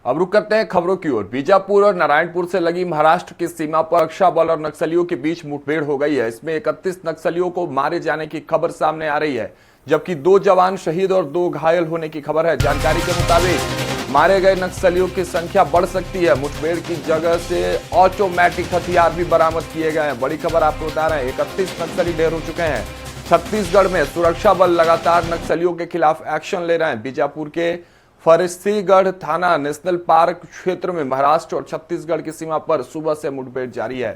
अब रुक करते हैं खबरों की ओर। बीजापुर और नारायणपुर से लगी महाराष्ट्र की सीमा पर सुरक्षा बल और नक्सलियों के बीच मुठभेड़ हो गई है। इसमें 31 नक्सलियों को मारे जाने की खबर सामने आ रही है, जबकि 2 जवान शहीद और 2 घायल होने की खबर है। जानकारी के मुताबिक मारे गए नक्सलियों की संख्या बढ़ सकती है। मुठभेड़ की जगह से ऑटोमेटिक हथियार भी बरामद किए गए हैं। बड़ी खबर आपको बता रहे हैं, 31 नक्सली ढेर हो चुके हैं। छत्तीसगढ़ में सुरक्षा बल लगातार नक्सलियों के खिलाफ एक्शन ले रहे हैं। बीजापुर के फरसीगढ़ थाना नेशनल पार्क क्षेत्र में महाराष्ट्र और छत्तीसगढ़ की सीमा पर सुबह से मुठभेड़ जारी है।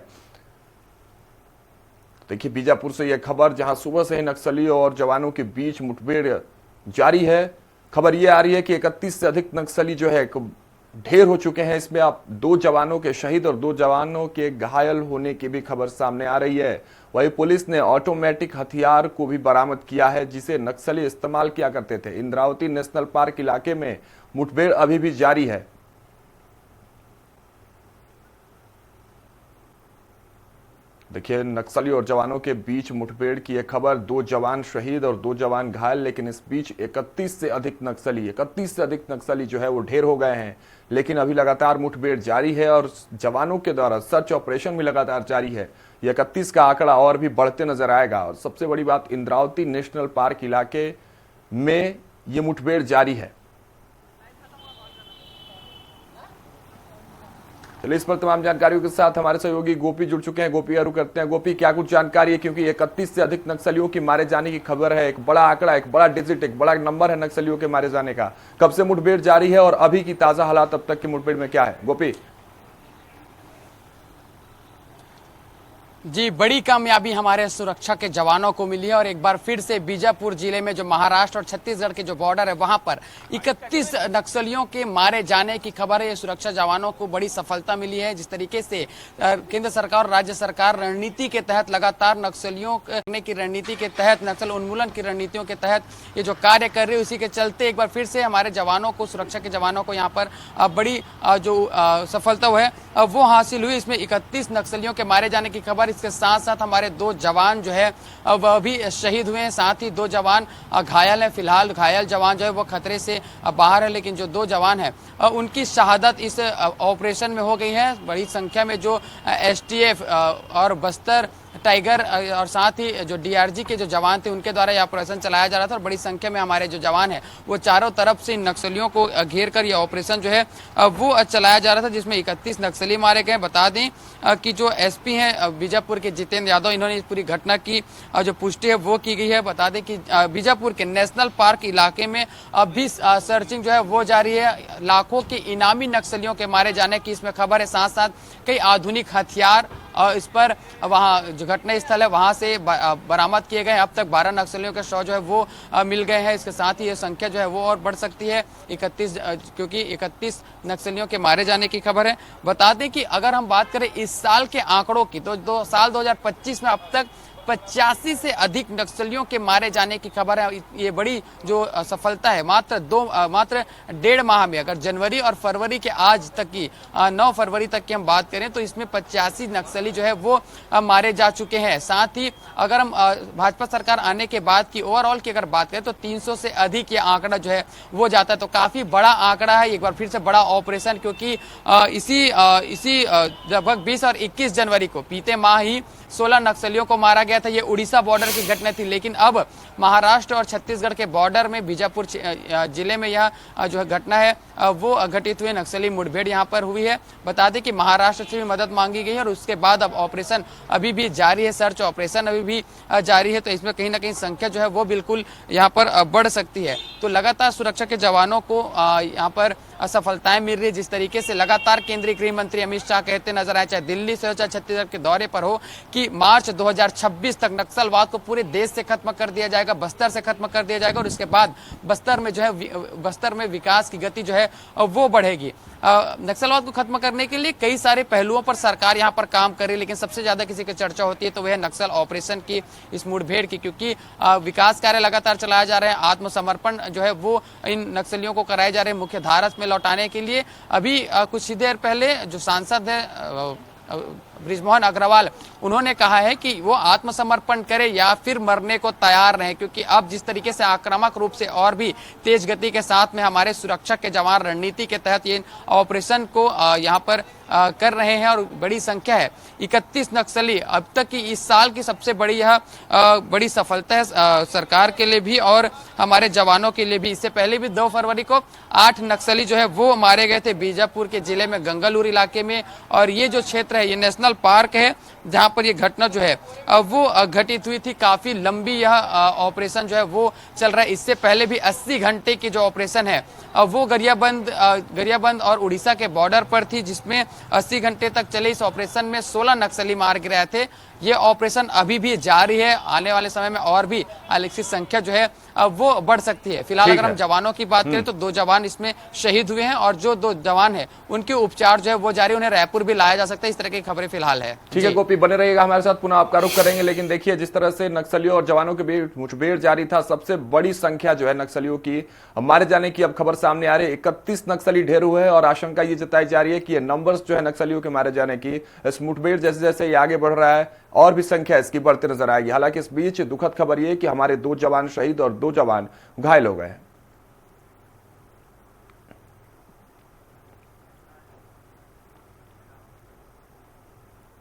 देखिए बीजापुर से यह खबर, जहां सुबह से ही नक्सलियों और जवानों के बीच मुठभेड़ जारी है। खबर यह आ रही है कि 31 से अधिक नक्सली जो है ढेर हो चुके हैं। इसमें आप 2 जवानों के शहीद और 2 जवानों के घायल होने की भी खबर सामने आ रही है। वहीं पुलिस ने ऑटोमेटिक हथियार को भी बरामद किया है, जिसे नक्सली इस्तेमाल किया करते थे। इंद्रावती नेशनल पार्क इलाके में मुठभेड़ अभी भी जारी है। देखिए नक्सली और जवानों के बीच मुठभेड़ की यह खबर, 2 जवान शहीद और 2 जवान घायल। लेकिन इस बीच 31 से अधिक नक्सली जो है वो ढेर हो गए हैं। लेकिन अभी लगातार मुठभेड़ जारी है और जवानों के द्वारा सर्च ऑपरेशन भी लगातार जारी है। यह 31 का आंकड़ा और भी बढ़ते नजर आएगा। और सबसे बड़ी बात, इंद्रावती नेशनल पार्क इलाके में यह मुठभेड़ जारी है। चलिए इस पर तमाम जानकारियों के साथ हमारे सहयोगी गोपी जुड़ चुके हैं। गोपी आरू करते हैं। गोपी, क्या कुछ जानकारी है, क्योंकि 31 से अधिक नक्सलियों की मारे जाने की खबर है। एक बड़ा आंकड़ा, एक बड़ा डिजिट, एक बड़ा नंबर है नक्सलियों के मारे जाने का। कब से मुठभेड़ जारी है और अभी की ताजा हालात अब तक की मुठभेड़ में क्या है? गोपी जी, बड़ी कामयाबी हमारे सुरक्षा के जवानों को मिली है और एक बार फिर से बीजापुर जिले में जो महाराष्ट्र और छत्तीसगढ़ के जो बॉर्डर है वहां पर 31 नक्सलियों के मारे जाने की खबर है। ये सुरक्षा जवानों को बड़ी सफलता मिली है। जिस तरीके से केंद्र सरकार और राज्य सरकार रणनीति के तहत लगातार नक्सलियों करने की रणनीति के तहत, नक्सल उन्मूलन की रणनीतियों के तहत ये जो कार्य कर रही है, उसी के चलते एक बार फिर से हमारे जवानों को, सुरक्षा के जवानों को यहाँ पर बड़ी जो सफलता है वो हासिल हुई। इसमें 31 नक्सलियों के मारे जाने की खबर, इसके साथ साथ हमारे 2 जवान जो है वह भी शहीद हुए हैं। साथ ही 2 जवान घायल हैं। फिलहाल घायल जवान जो है वो खतरे से बाहर है, लेकिन जो 2 जवान हैं उनकी शहादत इस ऑपरेशन में हो गई है। बड़ी संख्या में जो एसटीएफ और बस्तर टाइगर और साथ ही जो डीआरजी के जो जवान थे उनके द्वारा यह ऑपरेशन चलाया जा रहा था और बड़ी संख्या में हमारे जो जवान हैं वो चारों तरफ से नक्सलियों को घेर कर यह ऑपरेशन जो है वो चलाया जा रहा था, जिसमें 31 नक्सली मारे गए। बता दें कि जो एसपी हैं बीजापुर के जितेंद्र यादव, इन्होंने इस पूरी घटना की जो पुष्टि है वो की गई है। बता दें कि बीजापुर के नेशनल पार्क इलाके में अब भी सर्चिंग जो है वो जारी है। लाखों के इनामी नक्सलियों के मारे जाने की इसमें खबर है। साथ साथ कई आधुनिक हथियार और इस पर वहाँ जो घटना स्थल है वहाँ से बरामद किए गए। अब तक 12 नक्सलियों के शव जो है वो मिल गए हैं। इसके साथ ही ये संख्या जो है वो और बढ़ सकती है 31, क्योंकि 31 नक्सलियों के मारे जाने की खबर है। बता दें कि अगर हम बात करें इस साल के आंकड़ों की, तो साल 2025 में अब तक 85 से अधिक नक्सलियों के मारे जाने की खबर है। ये बड़ी जो सफलता है। मात्र 1.5 माह में, अगर जनवरी और फरवरी के आज तक की 9 फरवरी तक की हम बात करें तो इसमें 85 नक्सली जो है वो मारे जा चुके हैं। साथ ही अगर हम भाजपा सरकार आने के बाद की ओवरऑल की अगर बात करें तो 300 से अधिक ये आंकड़ा जो है वो जाता है। तो काफी बड़ा आंकड़ा है। एक बार फिर से बड़ा ऑपरेशन, क्योंकि इसी लगभग 20 और 21 जनवरी को बीते माह ही 16 नक्सलियों को मारा गया था। ये उड़ीसा बॉर्डर की घटना थी, लेकिन अब महाराष्ट्र और छत्तीसगढ़ के बॉर्डर में बीजापुर जिले में यह जो घटना है वो घटित हुए नक्सली मुठभेड़ यहाँ पर हुई है। बता दें कि महाराष्ट्र से भी मदद मांगी गई है और उसके बाद अब ऑपरेशन अभी भी जारी है, सर्च ऑपरेशन अभी भी जारी है। तो इसमें कहीं ना कहीं संख्या जो है वो बिल्कुल यहाँ पर बढ़ सकती है। तो लगातार सुरक्षा के जवानों को यहाँ पर सफलताएं मिल रही है। जिस तरीके से लगातार केंद्रीय गृह मंत्री अमित शाह कहते नजर आए, चाहे दिल्ली से हो चाहे छत्तीसगढ़ के दौरे पर हो, कि मार्च 2026 तक नक्सलवाद को पूरे देश से खत्म कर दिया जाएगा, बस्तर से खत्म कर दिया जाएगा और उसके बाद बस्तर में जो है बस्तर में विकास की गति जो है वो बढ़ेगी। नक्सलवाद को खत्म करने के लिए कई सारे पहलुओं पर सरकार यहाँ पर काम कर रही है, लेकिन सबसे ज्यादा किसी की चर्चा होती है तो वह नक्सल ऑपरेशन की, इस मुठभेड़ की, क्योंकि विकास कार्य लगातार चलाए जा रहे हैं। आत्मसमर्पण जो है वो इन नक्सलियों को कराए जा रहे हैं मुख्य धारा में लौटाने के लिए। अभी कुछ ही देर पहले जो सांसद है बृजमोहन अग्रवाल, उन्होंने कहा है कि वो आत्मसमर्पण करे या फिर मरने को तैयार रहे, क्योंकि अब जिस तरीके से आक्रामक रूप से और भी तेज गति के साथ में हमारे सुरक्षा के जवान रणनीति के तहत ये ऑपरेशन को यहाँ पर कर रहे हैं और बड़ी संख्या है 31 नक्सली अब तक की इस साल की सबसे बड़ी यह बड़ी सफलता है सरकार के लिए भी और हमारे जवानों के लिए भी। इससे पहले भी 2 फरवरी को 8 नक्सली जो है वो मारे गए थे बीजापुर के जिले में गंगालूर इलाके में, और ये जो क्षेत्र है ये नेशनल पार्क है जहां पर ये घटना जो है वो घटित हुई थी। काफी लंबी यह ऑपरेशन जो है वो चल रहा है। इससे पहले भी 80 घंटे की जो ऑपरेशन है वो गरियाबंद और उड़ीसा के बॉर्डर पर थी, जिसमें 80 घंटे तक चले इस ऑपरेशन में 16 नक्सली मार गिराए थे। ये ऑपरेशन अभी भी जारी है, आने वाले समय में और भी इसकी संख्या जो है वो बढ़ सकती है। फिलहाल अगर हम जवानों की बात करें तो 2 जवान इसमें शहीद हुए हैं और जो 2 जवान है उनके उपचार जो है वो जारी, उन्हें रायपुर भी लाया जा सकता है। इस तरह की खबरें फिलहाल है। ठीक है गोपी, बने रहिएगा हमारे साथ, पुनः आपका रुख करेंगे। लेकिन देखिए जिस तरह से नक्सलियों और जवानों के बीच मुठभेड़ जारी था, सबसे बड़ी संख्या जो है नक्सलियों की मारे जाने की अब खबर सामने आ रही है। 31 नक्सली ढेर हुए हैं और आशंका ये जताई जा रही है कि ये नंबर्स जो है नक्सलियों के मारे जाने की, इस मुठभेड़ जैसे जैसे ये आगे बढ़ रहा है और भी संख्या इसकी बढ़ती नजर आएगी। हालांकि इस बीच दुखद खबर ये कि हमारे 2 जवान शहीद और 2 जवान घायल हो गए हैं।